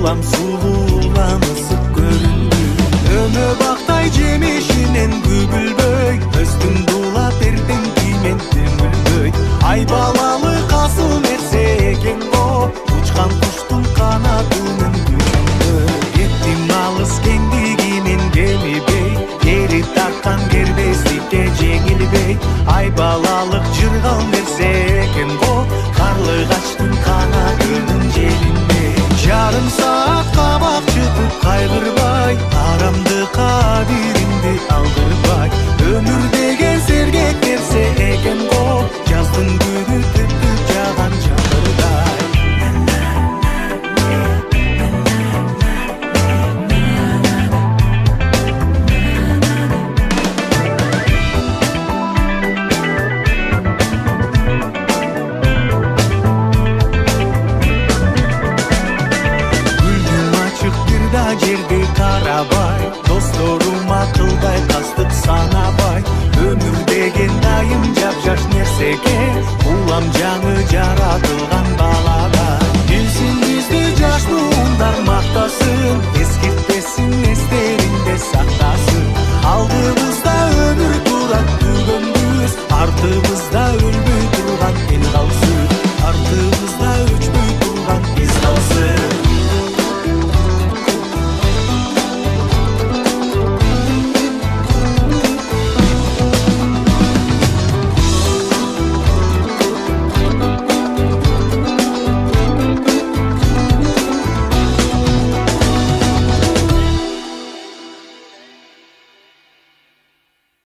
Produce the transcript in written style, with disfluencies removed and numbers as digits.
улам сулуулам ысык көрүндү. Өмө бактай жемишинен күбүлбөй, өстүң дулап эртең киймен түңүлбөй. Ай балалы касыл нерсе экен го, учкан куштун канатынын күчүндөй. Кеттим алыс кеңдигинен келбей, кери тарткан кербездикке жеңилбей. Ай балалык жыргал нерсе экен го, карлыгачтын канатынын желинде. Жарым саат кабак жытып кайгырбай, арамдыкка биримди алдырбай. Өмүр деген сергек нерсе экен го, жаздын күнү түптү жаган жамырдай. Жерди карабай, досторум акылдай кастык санабай. Өмүр деген дайым жапжаш нерсеге, улам жаңы жаратылган